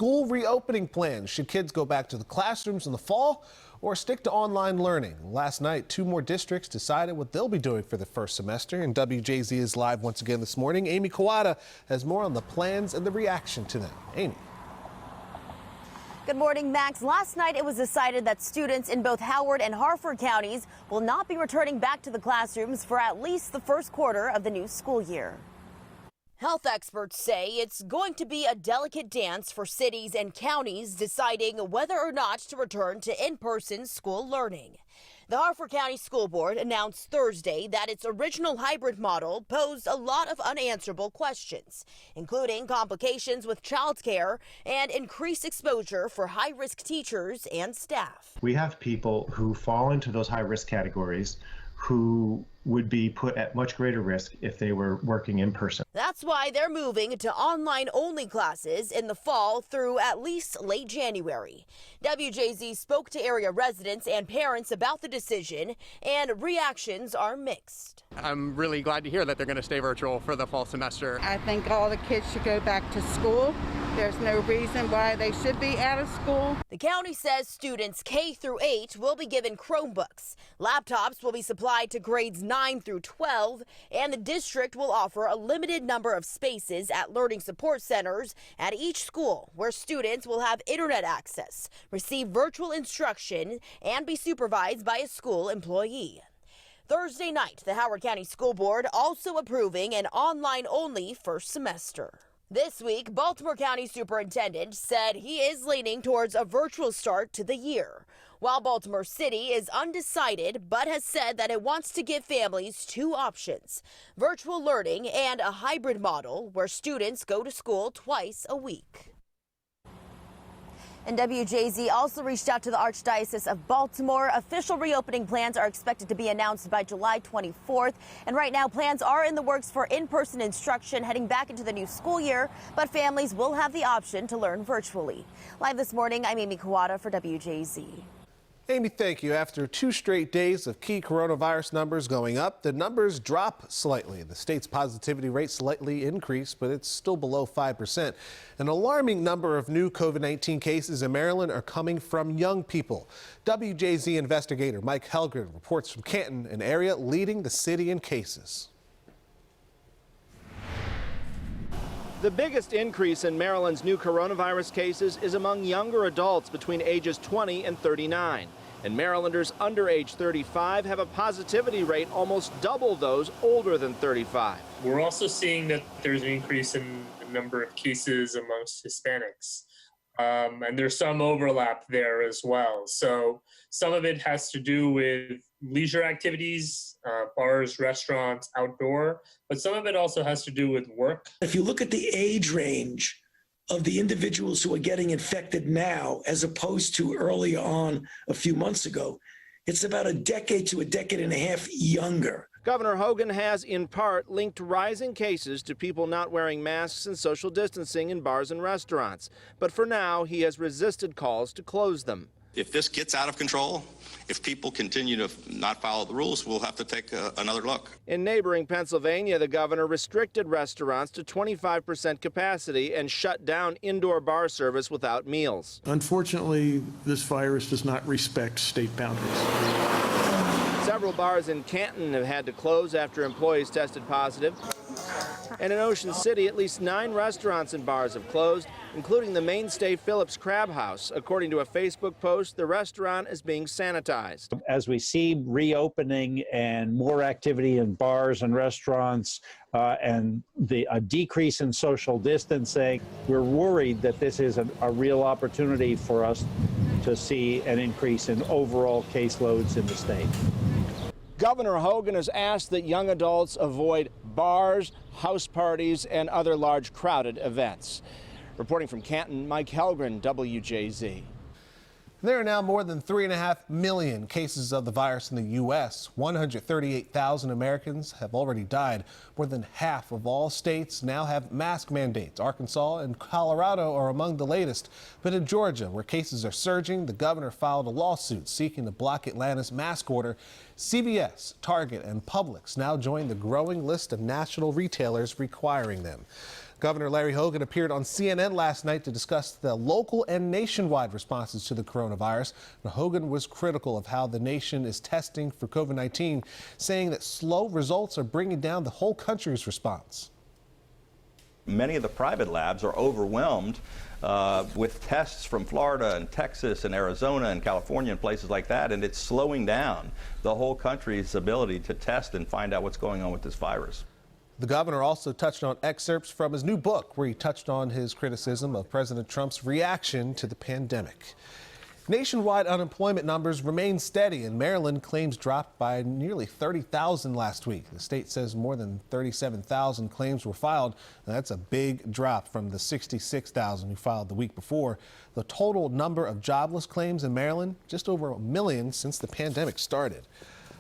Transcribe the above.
school reopening plans. Should kids go back to the classrooms in the fall or stick to online learning? Last night, 2 more districts decided what they'll be doing for the first semester, and WJZ is live once again this morning. Amy Kawada has more on the plans and the reaction to them. Amy. Good morning, Max. Last night it was decided that students in both Howard and Harford counties will not be returning back to the classrooms for at least the first quarter of the new school year. Health experts say it's going to be a delicate dance for cities and counties deciding whether or not to return to in-person school learning. The Harford County School Board announced Thursday that its original hybrid model posed a lot of unanswerable questions, including complications with childcare and increased exposure for high-risk teachers and staff. We have people who fall into those high-risk categories who would be put at much greater risk if they were working in person. That's why they're moving to online-only classes in the fall through at least late January. WJZ spoke to area residents and parents about the decision, and reactions are mixed. I'm really glad to hear that they're going to stay virtual for the fall semester. I think all the kids should go back to school. There's no reason why they should be out of school. The county says students K through 8 will be given Chromebooks. Laptops will be supplied to grades 9 through 12, and the district will offer a limited number of spaces at learning support centers at each school where students will have internet access, receive virtual instruction, and be supervised by a school employee. Thursday night, the Howard County School Board also approving an online-only first semester. This week, Baltimore County Superintendent said he is leaning towards a virtual start to the year, while Baltimore City is undecided but has said that it wants to give families 2 options: virtual learning and a hybrid model where students go to school twice a week. And WJZ also reached out to the Archdiocese of Baltimore. Official reopening plans are expected to be announced by July 24th. And right now, plans are in the works for in-person instruction heading back into the new school year, but families will have the option to learn virtually. Live this morning, I'm Amy Kawada for WJZ. Amy, thank you. After 2 straight days of key coronavirus numbers going up, the numbers drop slightly. The state's positivity rate slightly increased, but it's still below 5%. An alarming number of new COVID-19 cases in Maryland are coming from young people. WJZ investigator Mike Helgren reports from Canton, an area leading the city in cases. The biggest increase in Maryland's new coronavirus cases is among younger adults between ages 20 and 39. And Marylanders under age 35 have a positivity rate almost double those older than 35. We're also seeing that there's an increase in the number of cases amongst Hispanics. And there's some overlap there as well. So some of it has to do with leisure activities, bars, restaurants, outdoor, but some of it also has to do with work. If you look at the age range of the individuals who are getting infected now, as opposed to early on a few months ago, it's about a decade to a decade and a half younger. Governor Hogan has, in part, linked rising cases to people not wearing masks and social distancing in bars and restaurants. But for now, he has resisted calls to close them. If this gets out of control, if people continue to not follow the rules, we'll have to take another look. In neighboring Pennsylvania, the governor restricted restaurants to 25% capacity and shut down indoor bar service without meals. Unfortunately, this virus does not respect state boundaries. Several bars in Canton have had to close after employees tested positive. And in Ocean City, at least 9 restaurants and bars have closed, including the mainstay Phillips Crab House. According to a Facebook post, the restaurant is being sanitized. As we see reopening and more activity in bars and restaurants and a decrease in social distancing, we're worried that this is a real opportunity for us to see an increase in overall caseloads in the state. Governor Hogan has asked that young adults avoid bars, house parties, and other large crowded events. Reporting from Canton, Mike Helgren, WJZ. There are now more than 3.5 million cases of the virus in the U.S. 138,000 Americans have already died. More than half of all states now have mask mandates. Arkansas and Colorado are among the latest. But in Georgia, where cases are surging, the governor filed a lawsuit seeking to block Atlanta's mask order. CVS, Target, and Publix now join the growing list of national retailers requiring them. Governor Larry Hogan appeared on CNN last night to discuss the local and nationwide responses to the coronavirus. Now, Hogan was critical of how the nation is testing for COVID-19, saying that slow results are bringing down the whole country's response. Many of the private labs are overwhelmed with tests from Florida and Texas and Arizona and California and places like that, and it's slowing down the whole country's ability to test and find out what's going on with this virus. The governor also touched on excerpts from his new book, where he touched on his criticism of President Trump's reaction to the pandemic. Nationwide unemployment numbers remain steady, and Maryland claims dropped by nearly 30,000 last week. The state says more than 37,000 claims were filed, and that's a big drop from the 66,000 who filed the week before. The total number of jobless claims in Maryland, just over 1 million since the pandemic started.